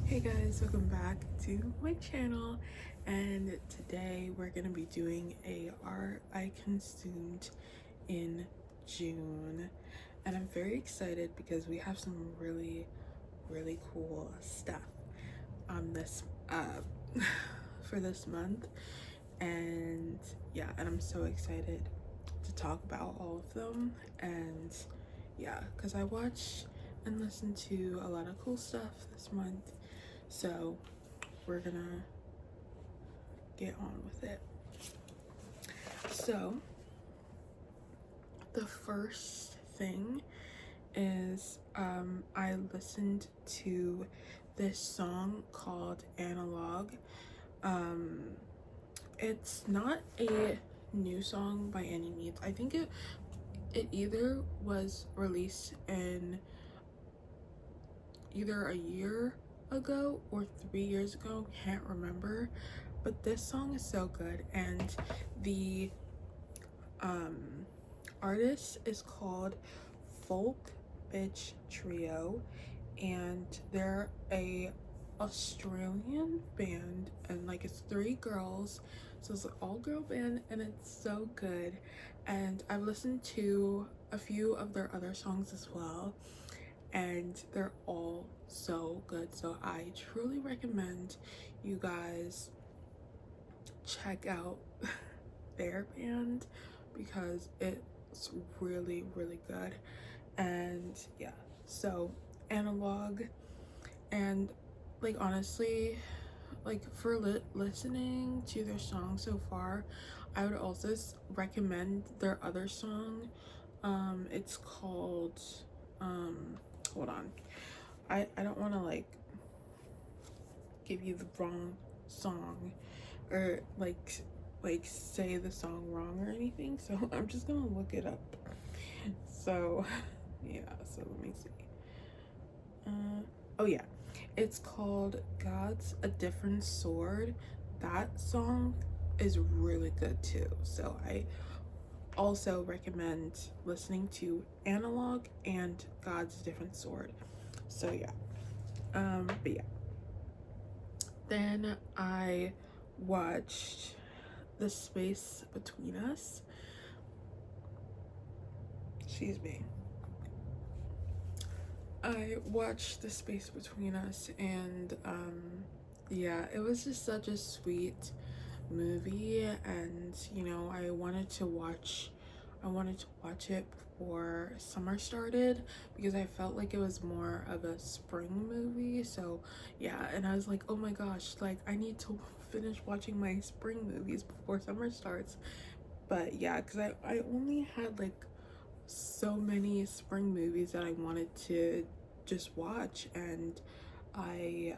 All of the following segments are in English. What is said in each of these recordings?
Hey guys, welcome back to my channel, and today we're gonna be doing a art I consumed in June, and I'm very excited because we have some really cool stuff on this for this month. And yeah, and I'm so excited to talk about all of them. And yeah, because I watch and listen to a lot of cool stuff this month, so we're gonna get on with it. So the first thing is I listened to this song called Analog. um it's not a new song by any means. I think it either was released in either a year ago or 3 years ago, can't remember, but this song is so good. And the um artist is called Folk Bitch Trio, and they're a Australian band, and like it's three girls, so it's an all girl band, and it's so good. And I've listened to a few of their other songs as well, and they're all so good. So I truly recommend you guys check out their band because it's really good. And yeah, so Analog. And like honestly, like for listening to their song so far, I would also recommend their other song. It's called hold on, I don't want to like give you the wrong song or like say the song wrong or anything, so I'm just gonna look it up. So yeah, so let me see. Oh yeah, it's called God's a Different Sword. That song is really good too, so I also recommend listening to Analog and God's Different Sword. So yeah, but yeah, then I watched The Space Between Us. Excuse me. I watched The Space Between Us, and yeah, it was just such a sweet movie. And you know, I wanted to watch it before summer started because I felt like it was more of a spring movie. So yeah, and I was like, oh my gosh, like I need to finish watching my spring movies before summer starts. But yeah, because I only had like so many spring movies that I wanted to just watch. And I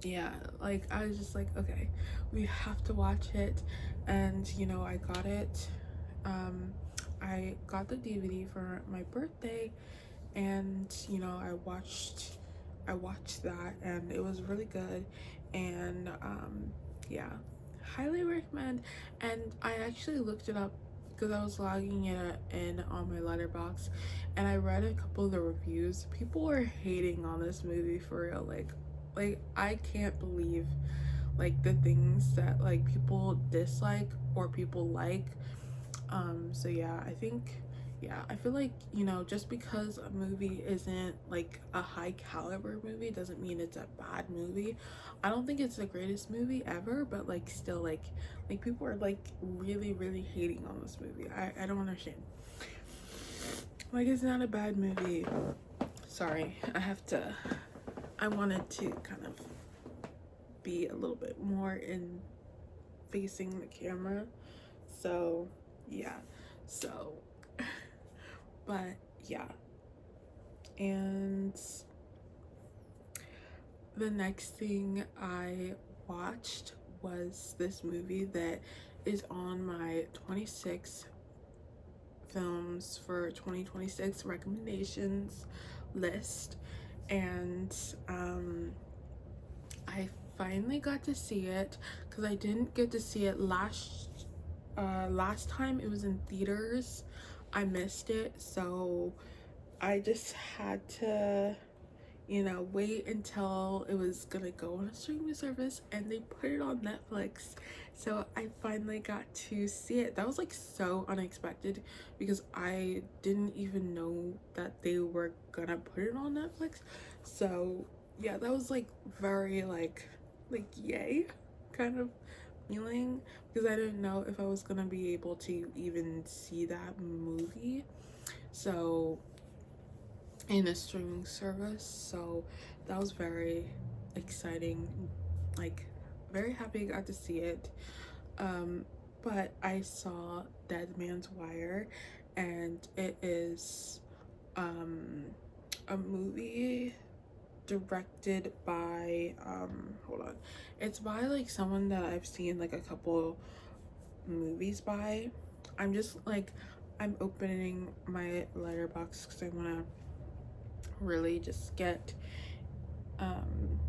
yeah, like I was just like, okay, we have to watch it. And you know, I got it. I got the DVD for my birthday, and you know, I watched that, and it was really good. And yeah, highly recommend. And I actually looked it up because I was logging it in on my letterbox, and I read a couple of the reviews. People were hating on this movie for real. Like I can't believe like the things that like people dislike or people like. So yeah, I think, yeah, I feel like, you know, just because a movie isn't like a high caliber movie doesn't mean it's a bad movie. I don't think it's the greatest movie ever, but like still like people are like really hating on this movie. I don't understand. Like it's not a bad movie. Sorry, I wanted to kind of be a little bit more in facing the camera. So yeah, so but yeah. And the next thing I watched was this movie that is on my 26 films for 2026 recommendations list. And I finally got to see it because I didn't get to see it last time it was in theaters. I missed it, so I just had to, wait until it was gonna go on a streaming service, and they put it on Netflix. So I finally got to see it. That was like so unexpected because I didn't even know that they were gonna put it on Netflix. So yeah, that was like very like yay kind of feeling, because I didn't know if I was gonna be able to even see that movie. So in a streaming service. So that was very exciting. Like, very happy I got to see it. Um, but I saw Dead Man's Wire, and it is a movie directed by hold on. It's by like someone that I've seen like a couple movies by. I'm just like I'm opening my letterbox because I want to really just get um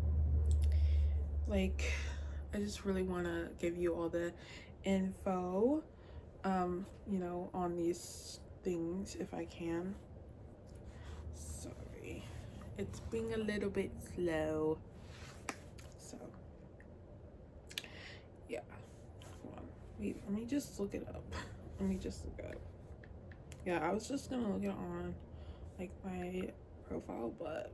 like I just really want to give you all the info on these things if I can. Sorry, it's being a little bit slow. So yeah, hold on. Wait, let me just look it up. Let me just look it up. Yeah, I was just gonna look it on like my profile, but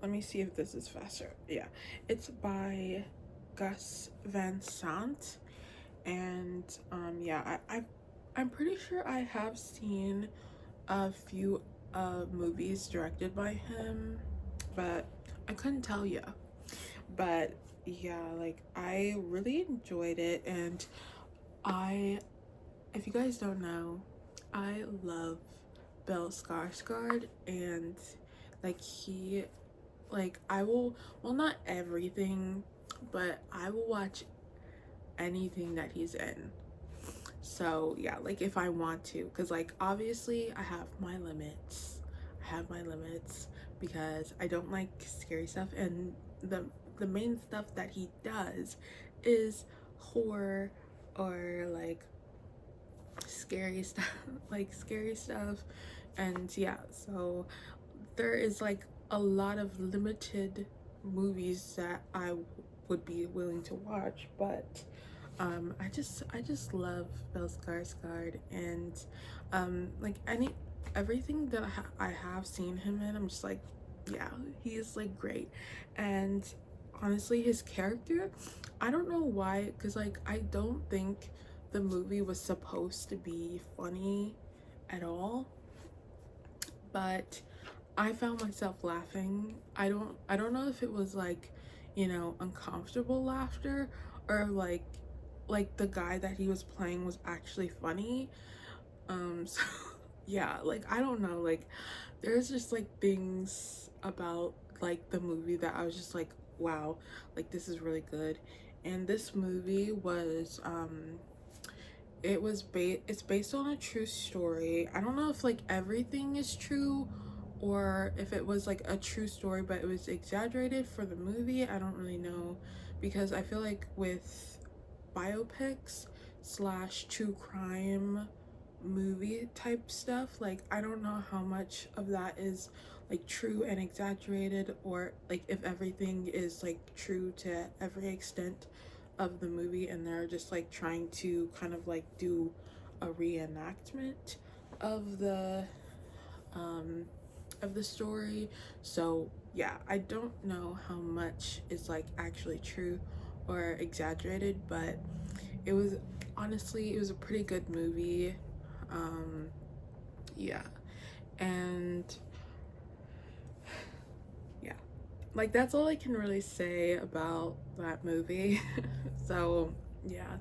let me see if this is faster. Yeah, it's by Gus Van Sant, and yeah, I'm pretty sure I have seen a few movies directed by him, but I couldn't tell you. But yeah, like I really enjoyed it, and I, if you guys don't know, I love Bill Skarsgård, and like he like I will, well, not everything, but I will watch anything that he's in. So yeah, like if I want to, because like obviously I have my limits. Because I don't like scary stuff, and the main stuff that he does is horror or like scary stuff like scary stuff. And yeah, so there is like a lot of limited movies that I would be willing to watch, but I just love Bill Skarsgård, and like everything that I have seen him in, I'm just like, yeah, he is like great. And honestly, his character, I don't know why, because like I don't think the movie was supposed to be funny at all, but I found myself laughing. I don't know if it was like, uncomfortable laughter, or like the guy that he was playing was actually funny. So yeah, like I don't know, like there's just like things about like the movie that I was just like, wow, like this is really good. And this movie was it's based on a true story. I don't know if like everything is true, or if it was like a true story but it was exaggerated for the movie. I don't really know, because I feel like with biopics slash true crime movie type stuff, like I don't know how much of that is like true and exaggerated, or like if everything is like true to every extent of the movie, and they're just like trying to kind of like do a reenactment of um the story. So yeah, I don't know how much is like actually true or exaggerated, but it was, honestly, it was a pretty good movie. Yeah, and yeah, like that's all I can really say about that movie. So yeah,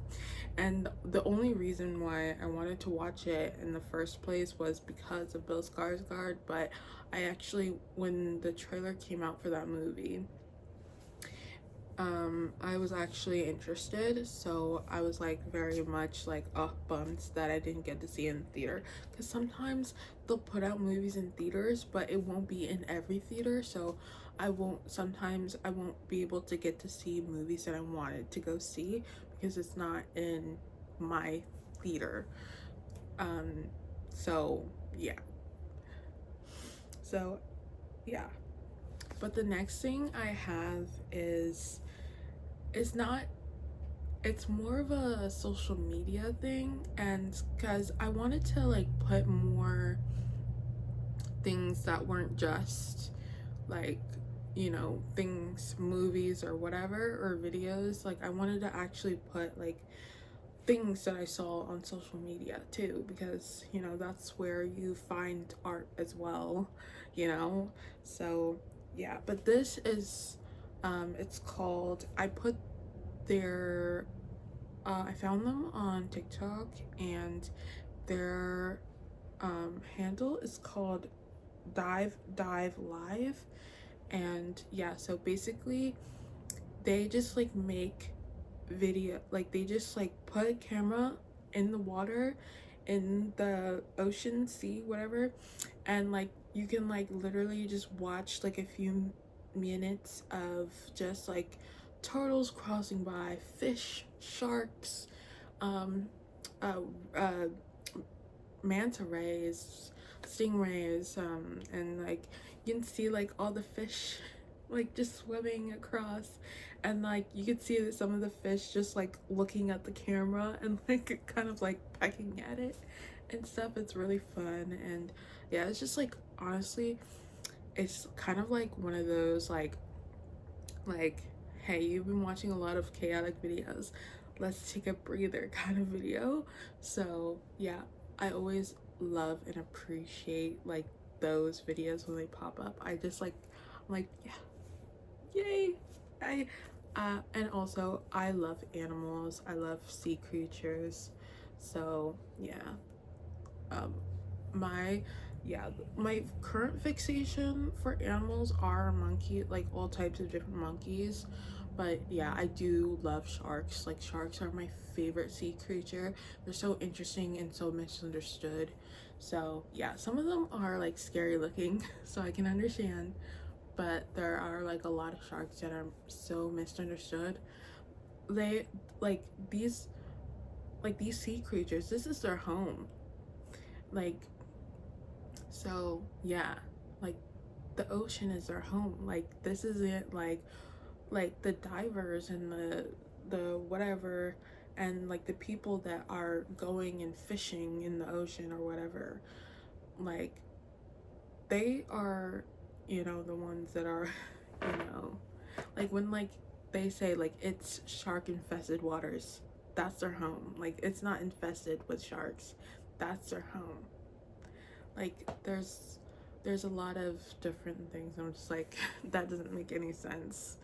and the only reason why I wanted to watch it in the first place was because of Bill Skarsgård. But I actually, when the trailer came out for that movie, I was actually interested, so I was like very much like bummed that I didn't get to see it in theater, because sometimes they'll put out movies in theaters but it won't be in every theater, so sometimes I won't be able to get to see movies that I wanted to go see because it's not in my theater. So yeah, So yeah. But the next thing I have is, it's not, it's more of a social media thing, and because I wanted to like put more things that weren't just like, you know, things, movies or whatever, or videos. Like I wanted to actually put like things that I saw on social media too, because you know that's where you find art as well, you know. So yeah, but this is it's called, I put their I found them on TikTok, and their handle is called Dive Live. And yeah, so basically they just like make video, like they just like put a camera in the water, in the ocean, sea, whatever, and like you can like literally just watch like a few minutes of just like turtles crossing by, fish, sharks, um uh, uh manta rays, stingrays, and like you can see like all the fish like just swimming across, and like you could see that some of the fish just like looking at the camera and like kind of like pecking at it and stuff. It's really fun. And yeah, it's just like, honestly, it's kind of like one of those like, hey, you've been watching a lot of chaotic videos, let's take a breather kind of video. So yeah, I always love and appreciate like those videos when they pop up. I just like, I'm like, yeah, yay. I and also I love animals, I love sea creatures. So yeah, um my yeah, my current fixation for animals are monkey, like all types of different monkeys. But yeah, I do love sharks. Like sharks are my favorite sea creature. They're so interesting and so misunderstood. So yeah, some of them are like scary looking so I can understand, but there are like a lot of sharks that are so misunderstood. They like these sea creatures, this is their home. Like, so yeah, like the ocean is their home. Like this isn't like the divers and the whatever, and like the people that are going and fishing in the ocean or whatever, like they are, you know, the ones that are you know, like when like they say like it's shark infested waters, that's their home. Like it's not infested with sharks, that's their home. Like there's a lot of different things. I'm just like that doesn't make any sense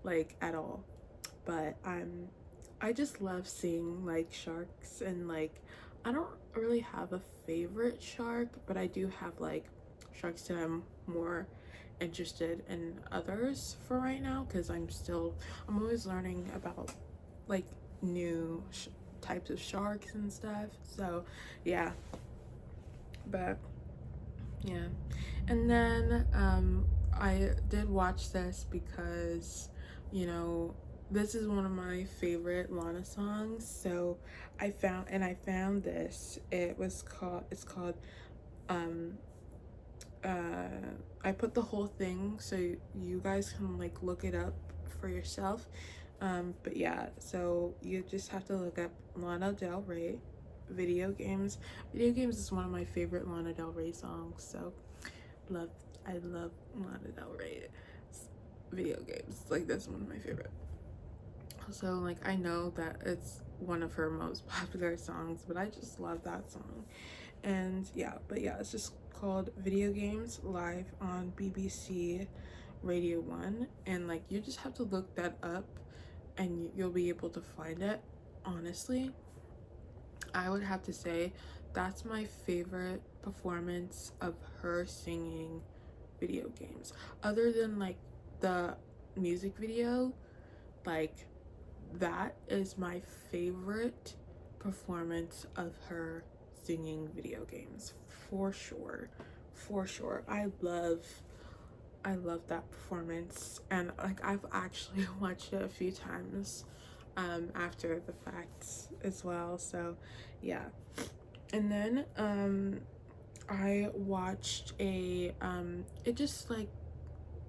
like at all. But I just love seeing like sharks, and like I don't really have a favorite shark, but I do have like sharks that I'm more interested in others for right now, because I'm always learning about like new types of sharks and stuff. So yeah, but yeah. And then I did watch this because, you know, this is one of my favorite Lana songs. So I found this. It's called um I put the whole thing so you guys can like look it up for yourself. But yeah, so you just have to look up Lana Del Rey video games. Video games is one of my favorite Lana Del Rey songs. So love I love Lana Del Rey video games. Like that's one of my favorite. So like I know that it's one of her most popular songs, but I just love that song. And yeah, but yeah, it's just called Video Games, live on BBC Radio 1, and like you just have to look that up and you'll be able to find it. Honestly, I would have to say that's my favorite performance of her singing video games. Other than like the music video, like that is my favorite performance of her singing video games for sure. For sure. I love that performance, and like I've actually watched it a few times after the fact as well. So yeah. And then I watched a it just like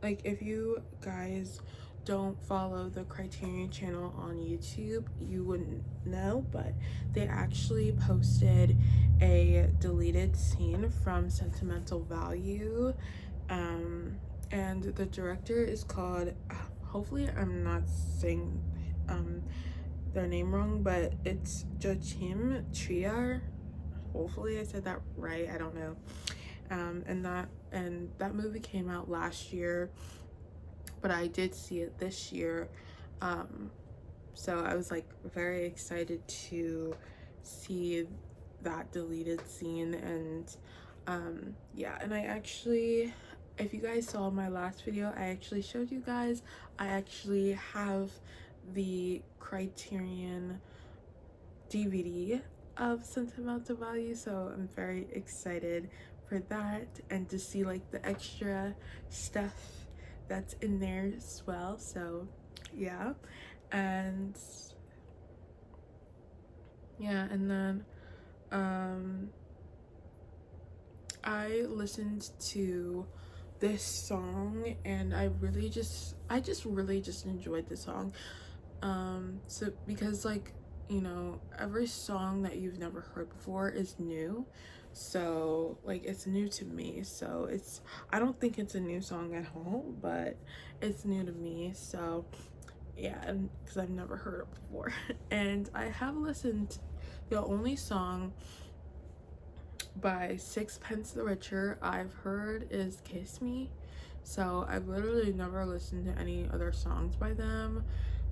if you guys don't follow the Criterion channel on YouTube, you wouldn't know, but they actually posted a deleted scene from Sentimental Value, and the director is called, hopefully I'm not saying their name wrong, but it's Joachim Trier. Hopefully I said that right, I don't know. And that movie came out last year, but I did see it this year. So I was like very excited to see that deleted scene. And yeah, and I actually, if you guys saw my last video, I actually showed you guys I actually have the Criterion DVD of Sentimental Value, so I'm very excited for that and to see like the extra stuff that's in there as well. So yeah, and yeah, and then I listened to this song and I just really just enjoyed the song. So because like, you know, every song that you've never heard before is new, so like it's new to me, so it's, I don't think it's a new song at all, but it's new to me. So yeah, and because I've never heard it before and I have listened, the only song by Sixpence the Richer I've heard is Kiss Me, so I've literally never listened to any other songs by them.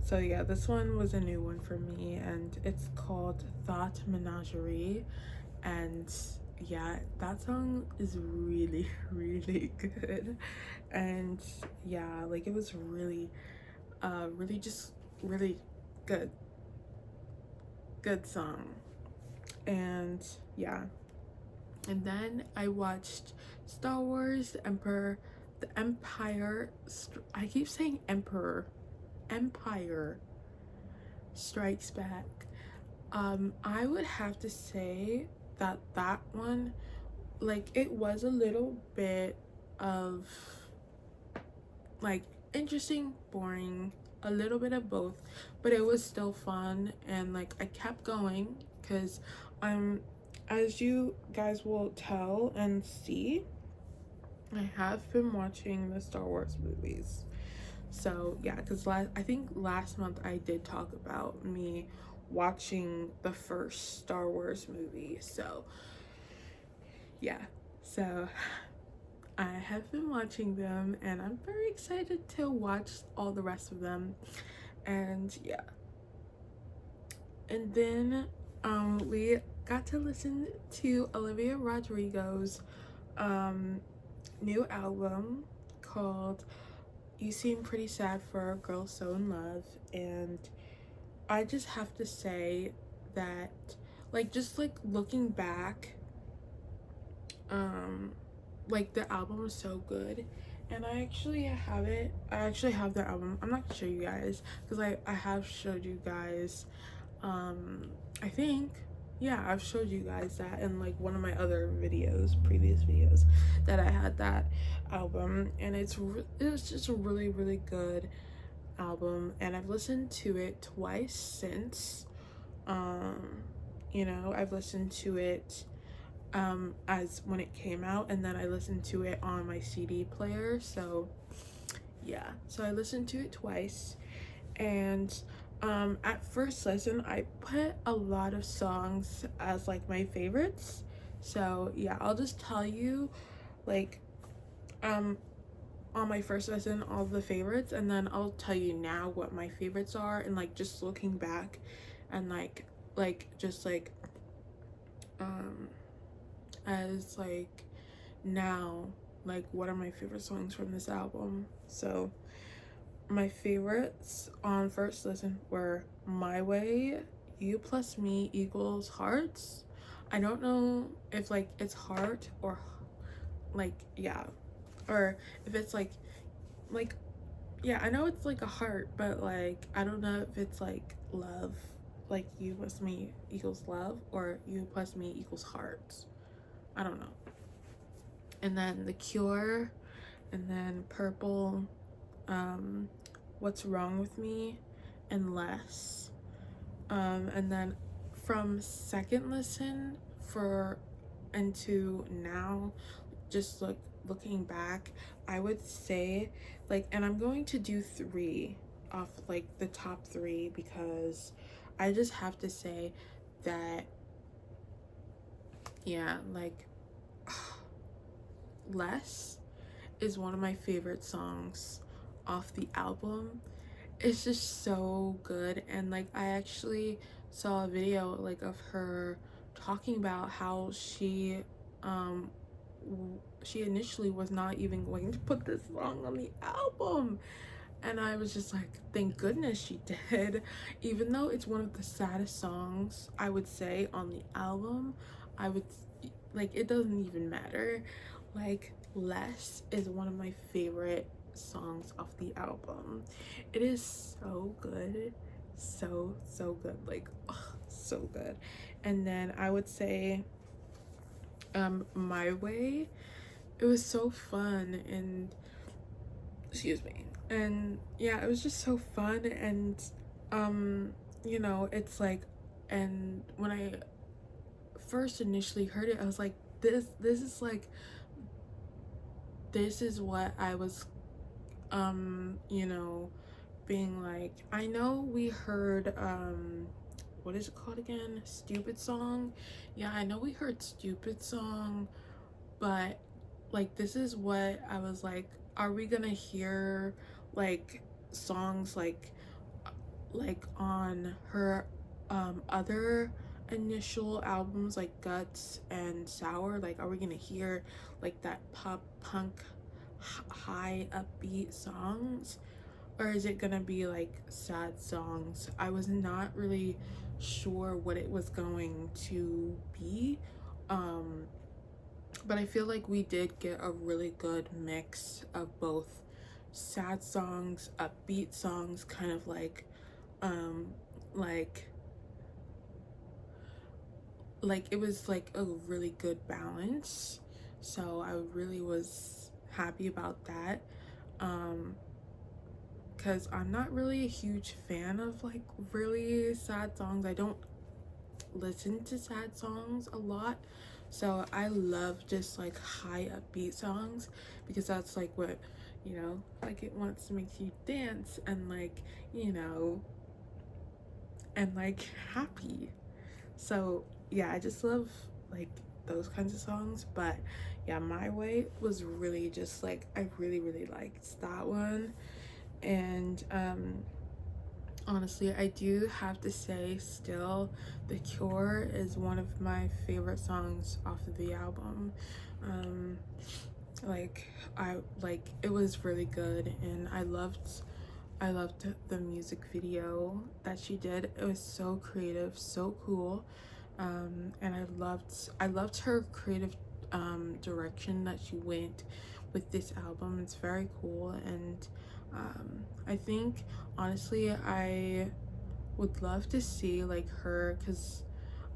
So yeah, this one was a new one for me, and it's called Thought Menagerie. And yeah, that song is really really good. And yeah, like it was really really just really good song. And yeah, and then I watched Star Wars the Empire, I keep saying Emperor, Empire Strikes Back. I would have to say that that one, like, it was a little bit of like interesting, boring, a little bit of both, but it was still fun. And like I kept going because I'm, as you guys will tell and see, I have been watching the Star Wars movies. So yeah, because I think last month I did talk about me watching the first Star Wars movie. So yeah, so I have been watching them and I'm very excited to watch all the rest of them. And yeah, and then we got to listen to Olivia Rodrigo's new album called You Seem Pretty Sad for a Girl So in Love. And I just have to say that, like, just like looking back, like the album is so good. And I actually have it, I actually have the album. I'm not gonna show you guys because I have showed you guys, I think, yeah, I've showed you guys that in like one of my other videos, previous videos, that I had that album. And it's just a really really good album, and I've listened to it twice since. You know, I've listened to it as when it came out, and then I listened to it on my CD player. So yeah, so I listened to it twice. And at first listen I put a lot of songs as like my favorites. So yeah, I'll just tell you like on my first listen all the favorites, and then I'll tell you now what my favorites are. And like just looking back and like just like as like now, like what are my favorite songs from this album. So my favorites on first listen were My Way, You Plus Me Equals Hearts. I don't know if like it's heart or like, yeah, or if it's like yeah, I know it's like a heart, but like I don't know if it's like love, like you plus me equals love, or you plus me equals hearts. I don't know. and then The Cure, and then Purple, What's Wrong with Me, and Less. And then from second listen for into now, just looking back, I would say like, and I'm going to do three off like the top three because I just have to say that, yeah, like Less is one of my favorite songs off the album. It's just so good, and like I actually saw a video like of her talking about how um she initially was not even going to put this song on the album, and I was just like, thank goodness she did. Even though it's one of the saddest songs I would say on the album, I would like, it doesn't even matter. Like, Less is one of my favorite songs off the album. It is so good, so good, like, ugh, so good. And then I would say My Way. It was so fun, and excuse me, and yeah, it was just so fun. And you know, it's like, and when I first initially heard it, I was like, this is like, this is what I was you know, being like, I know we heard what is it called again, Stupid Song. Yeah, I know we heard Stupid Song, but like, this is what I was like, are we gonna hear like songs like on her other initial albums like Guts and Sour? Like, are we gonna hear like that pop punk high upbeat songs, or is it gonna be like sad songs? I was not really sure what it was going to be, but I feel like we did get a really good mix of both sad songs, upbeat songs, kind of um like it was like a really good balance. So I really was happy about that. Because I'm not really a huge fan of like really sad songs. I don't listen to sad songs a lot. So I love just like high upbeat songs, because that's like what, you know, like it wants to make you dance and like, you know, and like happy. So yeah, I just love like those kinds of songs. But yeah, My Way was really just like, I really liked that one. And honestly, I do have to say still, The Cure is one of my favorite songs off of the album. Like, it was really good, and I loved the music video that she did. It was so creative, so cool. And I loved her creative direction that she went with this album. It's very cool. And I think honestly, I would love to see like her, because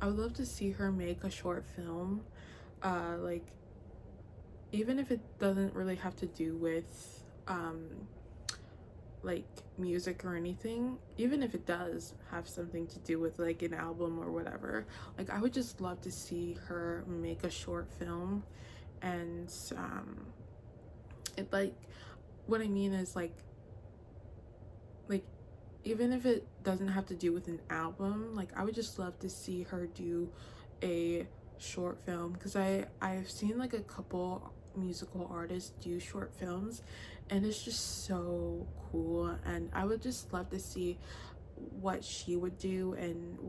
I would love to see her make a short film, like, even if it doesn't really have to do with like music or anything, even if it does have something to do with like an album or whatever, like I would just love to see her make a short film. And it, like, what I mean is like even if it doesn't have to do with an album, like I would just love to see her do a short film, because I've seen like a couple musical artists do short films, and it's just so cool. And I would just love to see what she would do, and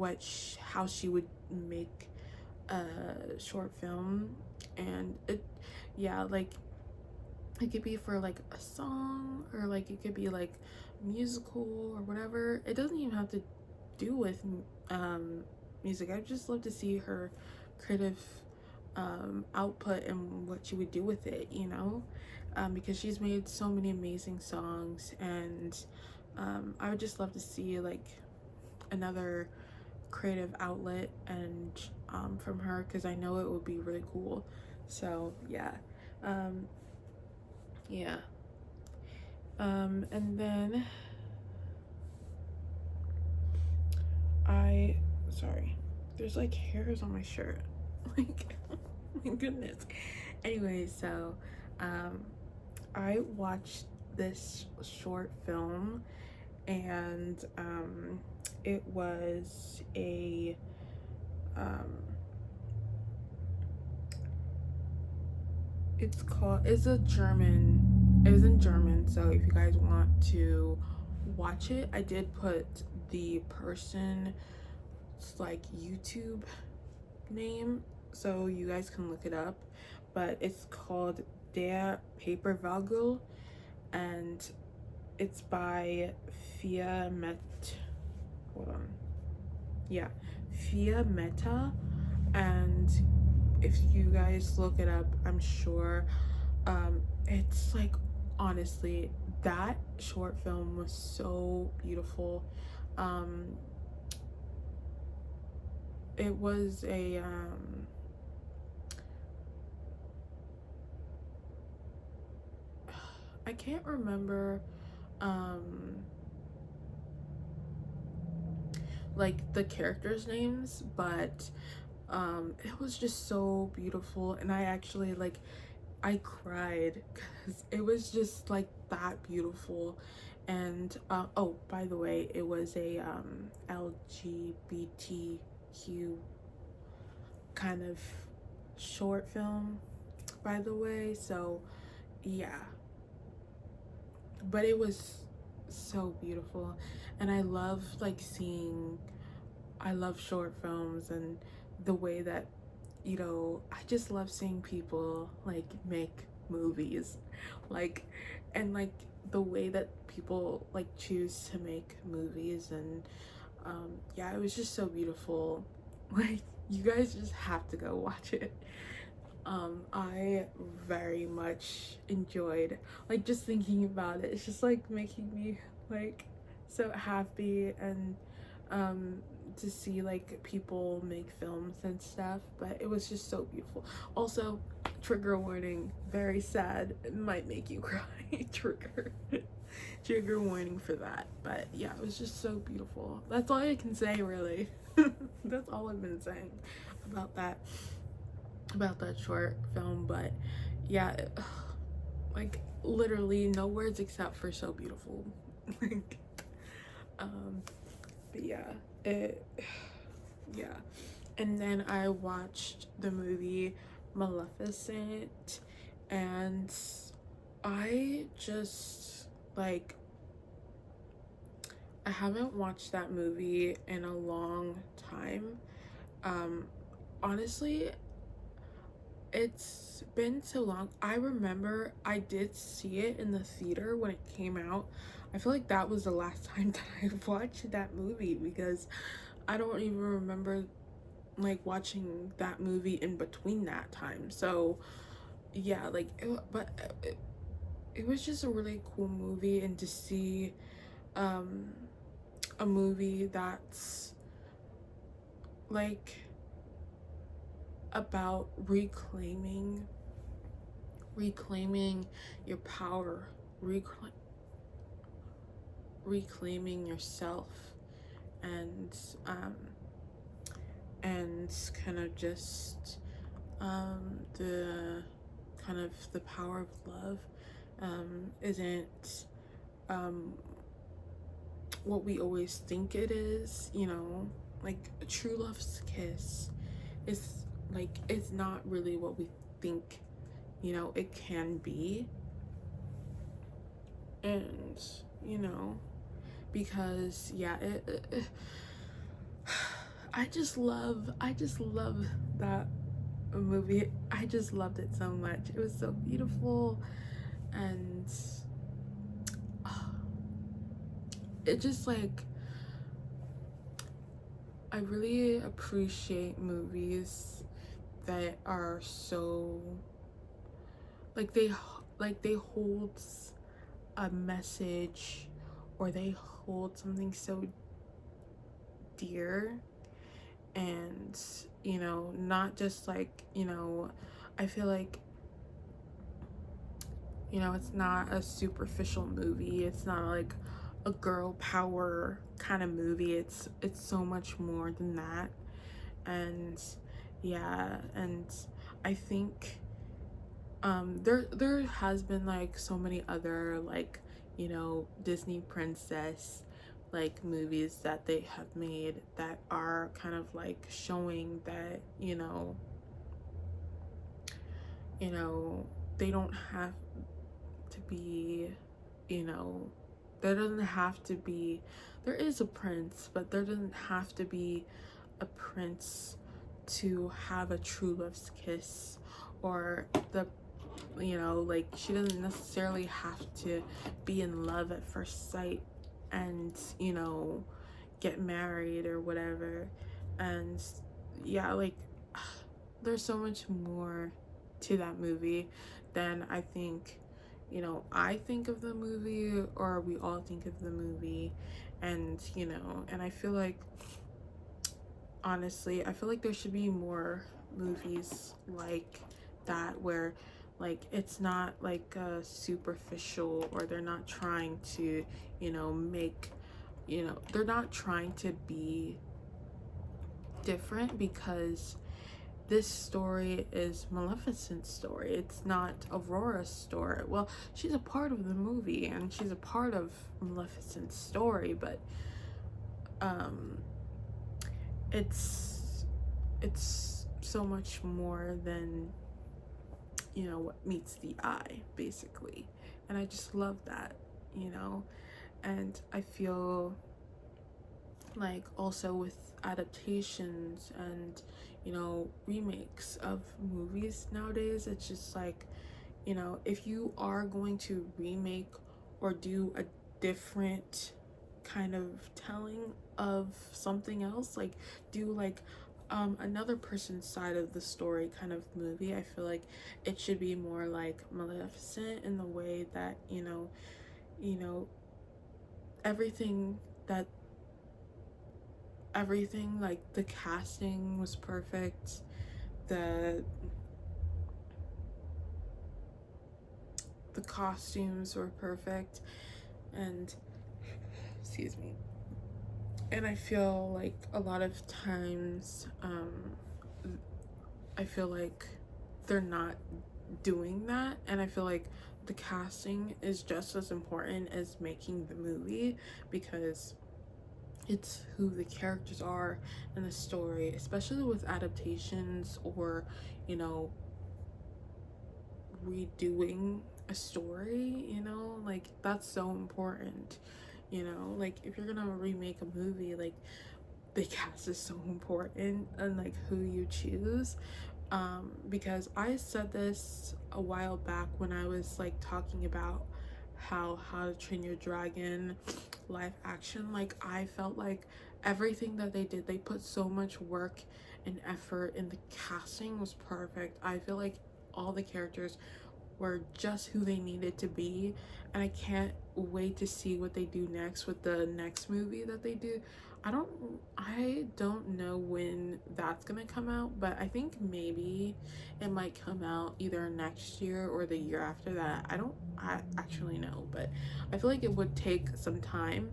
how she would make a short film. And it, yeah, like it could be for like a song, or like it could be like musical or whatever. It doesn't even have to do with music. I just love to see her creative output and what she would do with it, you know, because she's made so many amazing songs. And I would just love to see like another creative outlet and from her, because I know it would be really cool. So yeah, Um, yeah. And then sorry, there's like hairs on my shirt. Like, oh my goodness. Anyway, so, um, I watched this short film, and it was um, it was in German, so if you guys want to watch it, I did put the person's like YouTube name so you guys can look it up, but it's called Der Papervogel, and it's by Fia Met. Hold on. Yeah, Fia Meta, and if you guys look it up, I'm sure it's like, honestly, that short film was so beautiful. Um, it was I can't remember um like the characters' names, but it was just so beautiful, and I actually like I cried because it was just like that beautiful. And oh, by the way, it was a LGBTQ kind of short film, by the way. So yeah, but it was so beautiful, and I love like seeing. I love short films and the way that, I just love seeing people like make movies, like, and like the way that people like choose to make movies. And yeah, it was just so beautiful. Like, you guys just have to go watch it. I very much enjoyed, like, just thinking about it. It's just like making me like so happy, and um to see like people make films and stuff. But it was just so beautiful. Also, trigger warning, very sad, it might make you cry. Trigger warning for that. But yeah, it was just so beautiful. That's all I can say, really. That's all I've been saying about that short film. But yeah, like, literally no words except for so beautiful. Like, um but yeah, it yeah. And then I watched the movie Maleficent, and I just like, I haven't watched that movie in a long time. um Honestly, it's been so long. I remember I did see it in the theater when it came out. I feel like that was the last time that I watched that movie, because I don't even remember like watching that movie in between that time. So yeah, like it was just a really cool movie. And to see um a movie that's like about reclaiming your power, reclaiming yourself, and and kind of just the kind of the power of love isn't um what we always think it is. Like, a true love's kiss is like, it's not really what we think it can be. And because yeah, I just love that movie. I just loved it so much. It was so beautiful. And it just like, I really appreciate movies that are so like, they hold a message, or they hold something so dear. And not just like, I feel like You know, it's not a superficial movie. It's not like a girl power kind of movie. It's so much more than that. And yeah, and I think there has been like so many other like, you know, Disney princess like movies that they have made that are kind of like showing that, you know, they don't have to be, you know, there doesn't have to be, there is a prince, but there doesn't have to be a prince to have a true love's kiss, or the, you know, like she doesn't necessarily have to be in love at first sight and, you know, get married or whatever. And yeah, like there's so much more to that movie than I think, you know, I think of the movie or we all think of the movie. And, you know, and I feel like, honestly, I feel like there should be more movies like that where like it's not like superficial, or they're not trying to, you know, make, you know, they're not trying to be different, because this story is Maleficent's story. It's not Aurora's story. Well, she's a part of the movie and she's a part of Maleficent's story, but um it's so much more than, you know, what meets the eye, basically. And I just love that, you know. And I feel like also with adaptations and, you know, remakes of movies nowadays, it's just like, you know, if you are going to remake or do a different kind of telling of something else, like do like another person's side of the story kind of movie, I feel like it should be more like Maleficent, in the way that, you know, everything that everything, like the casting was perfect, the the costumes were perfect, and excuse me, and I feel like a lot of times I feel like they're not doing that, and I feel like the casting is just as important as making the movie, because it's who the characters are in the story, especially with adaptations or, you know, redoing a story, you know, like that's so important, you know, like if you're gonna remake a movie, like the cast is so important, and like who you choose. Because I said this a while back when I was like talking about how to Train Your Dragon live action, like I felt like everything that they did, they put so much work and effort, and the casting was perfect. I feel like all the characters were just who they needed to be, and I can't wait to see what they do next with the next movie that they do. I don't know when that's gonna come out, but I think maybe it might come out either next year or the year after that. I actually know, but I feel like it would take some time.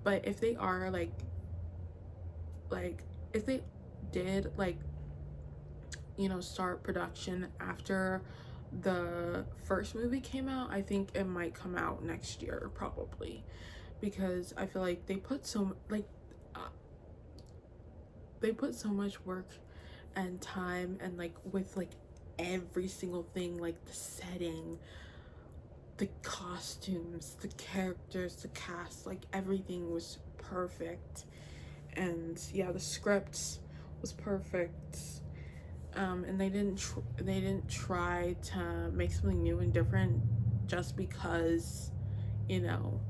But if they are like if they did like, you know, start production after the first movie came out, I think it might come out next year probably, because I feel like uh, they put so much work and time, and like with like every single thing, like the setting, the costumes, the characters, the cast, like everything was perfect. And yeah, the script was perfect. And they didn't try to make something new and different just because, you know,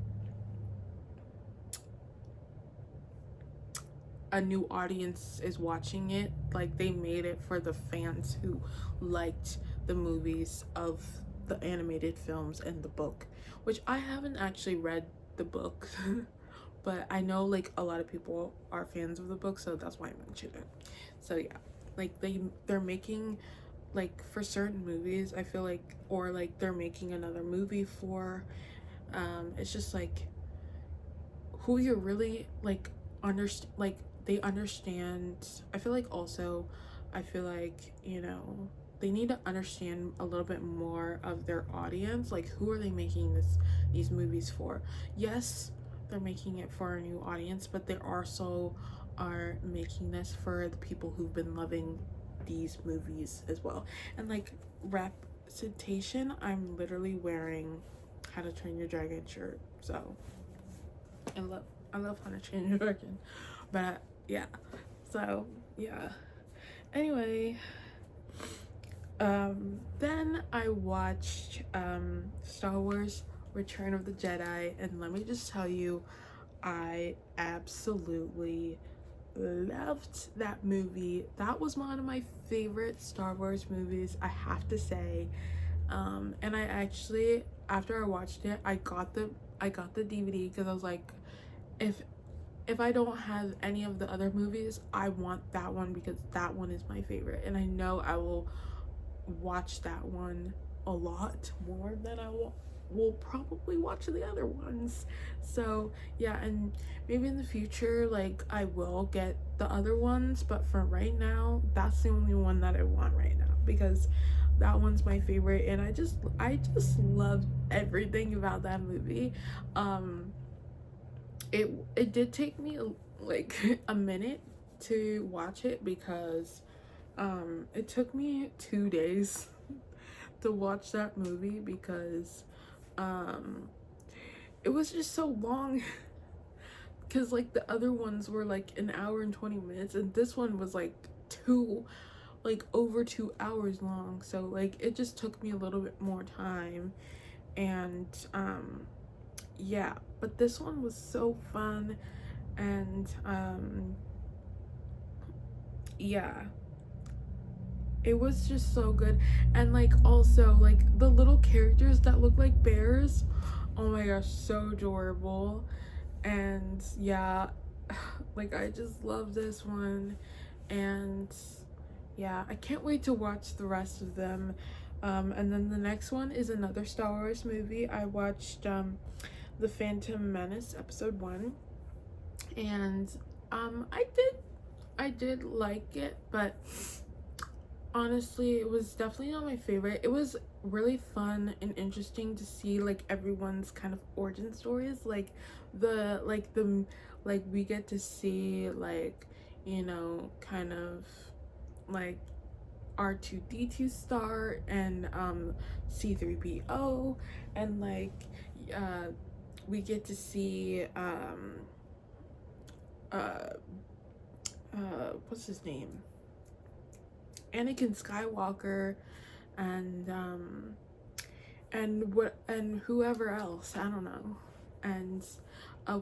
a new audience is watching it. Like they made it for the fans who liked the movies of the animated films and the book, which I haven't actually read the book. But I know like a lot of people are fans of the book, so that's why I mentioned it. So yeah, like they're making like for certain movies, I feel like, or like they're making another movie for, it's just like who you're really like understand, like they understand. I feel like also, I feel like, you know, they need to understand a little bit more of their audience, like who are they making these movies for. Yes, they're making it for a new audience, but they also are making this for the people who've been loving these movies as well. And like representation, I'm literally wearing How to Train Your Dragon shirt, so I love How to Train Your Dragon. But yeah, so yeah. Anyway, then I watched Star Wars Return of the Jedi, and let me just tell you, I absolutely loved that movie. That was one of my favorite Star Wars movies, I have to say. And I actually, after I watched it, I got the DVD because I was like, if I don't have any of the other movies, I want that one because that one is my favorite, and I know I will watch that one a lot more than I will probably watch the other ones. So yeah, and maybe in the future, like, I will get the other ones, but for right now, that's the only one that I want right now because that one's my favorite, and I just love everything about that movie. It did take me like a minute to watch it because it took me 2 days to watch that movie because um it was just so long. Because like the other ones were like an hour and 20 minutes, and this one was like over 2 hours long, so like it just took me a little bit more time. And yeah, but this one was so fun. And yeah, it was just so good. And like also like the little characters that look like bears, oh my gosh, so adorable. And yeah, like I just love this one. And yeah, I can't wait to watch the rest of them. And then the next one is another Star Wars movie. I watched The Phantom Menace episode 1, and I did like it, but honestly, it was definitely not my favorite. It was really fun and interesting to see like everyone's kind of origin stories, like the like we get to see, like, you know, kind of like R2D2 start, and C3PO, and like uh we get to see uh what's his name, Anakin Skywalker, and whoever else, I don't know. And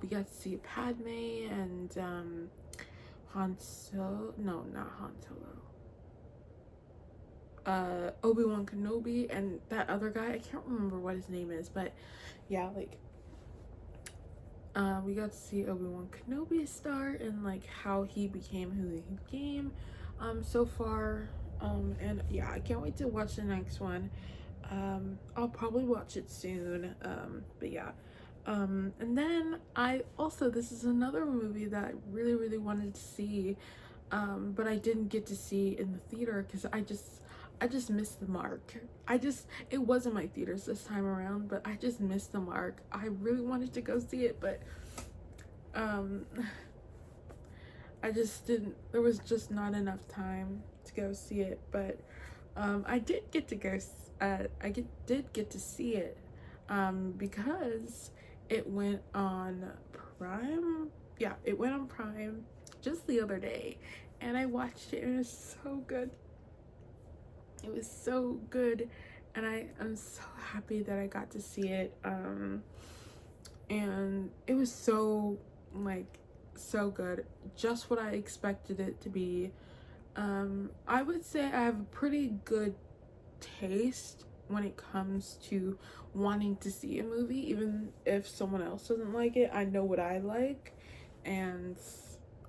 we got to see Padme and Han Solo, no, not Han Solo, Obi-Wan Kenobi, and that other guy, I can't remember what his name is, but yeah, like we got to see Obi-Wan Kenobi start, and like how he became who he became so far. And yeah, I can't wait to watch the next one. I'll probably watch it soon. But yeah. And then I also, this is another movie that I really, really wanted to see, but I didn't get to see in the theater because I just missed the mark. It wasn't my theaters this time around, but I just missed the mark. I really wanted to go see it, but I just didn't, there was just not enough time to go see it. But I did get to go, did get to see it because it went on Prime. Yeah, it went on Prime just the other day, and I watched it, and it was so good. It was so good, and I'm so happy that I got to see it. And it was so, like, so good, just what I expected it to be. I would say I have a pretty good taste when it comes to wanting to see a movie. Even if someone else doesn't like it, I know what I like, and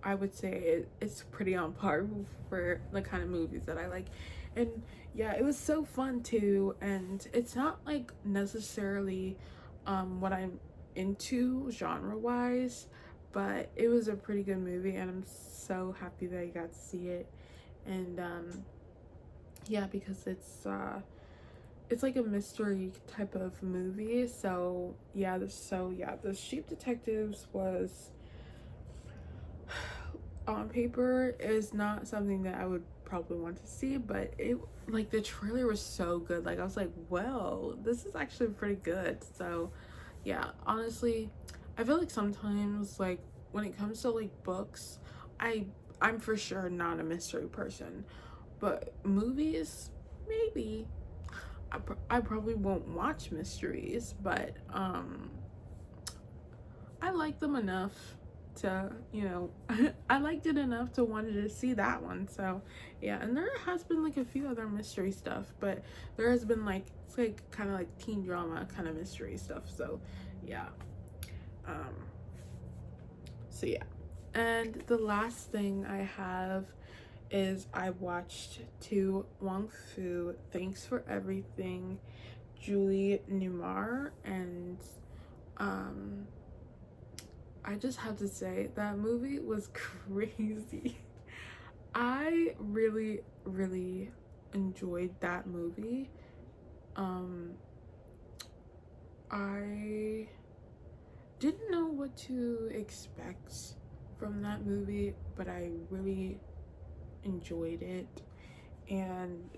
I would say it's pretty on par for the kind of movies that I like. And yeah, it was so fun too. And it's not like necessarily what I'm into genre wise, but it was a pretty good movie, and I'm so happy that I got to see it. And yeah, because it's like a mystery type of movie. So yeah, the Sheep Detectives was, on paper, is not something that I would probably want to see, but it, like, the trailer was so good. Like, I was like, well, this is actually pretty good. So yeah, honestly, I feel like sometimes, like, when it comes to like books, i I'm for sure not a mystery person, but movies, maybe. I probably won't watch mysteries, but I like them enough to, I liked it enough to wanted to see that one. So yeah, and there has been like a few other mystery stuff, but there has been like, it's like kind of like teen drama kind of mystery stuff. So yeah. Um so yeah. And the last thing I have is I watched To Wong Fu, Thanks for Everything, Julie Newmar, and um I just have to say that movie was crazy. I really, really enjoyed that movie. Um, I didn't know what to expect from that movie, but I really enjoyed it. And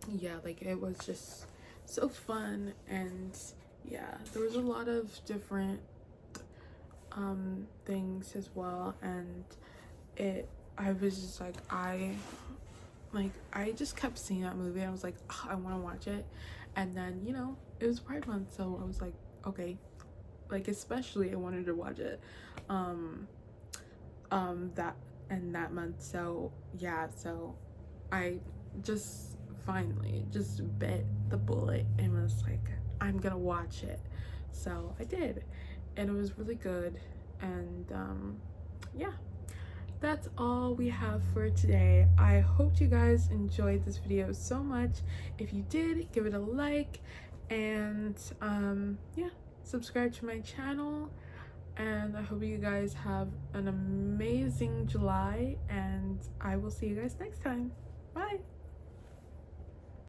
yeah, like, it was just so fun. And yeah, there was a lot of different things as well. And it I was just like, I just kept seeing that movie, and I was like, "Ugh, I want to watch it." And then, it was Pride Month, so I was like, okay, like, especially I wanted to watch it that and that month. So yeah, so I just finally just bit the bullet and was like, I'm gonna watch it. So I did, and it was really good. And yeah, that's all we have for today. I hope you guys enjoyed this video so much. If you did, give it a like, and yeah, subscribe to my channel. And I hope you guys have an amazing July, and I will see you guys next time. Bye.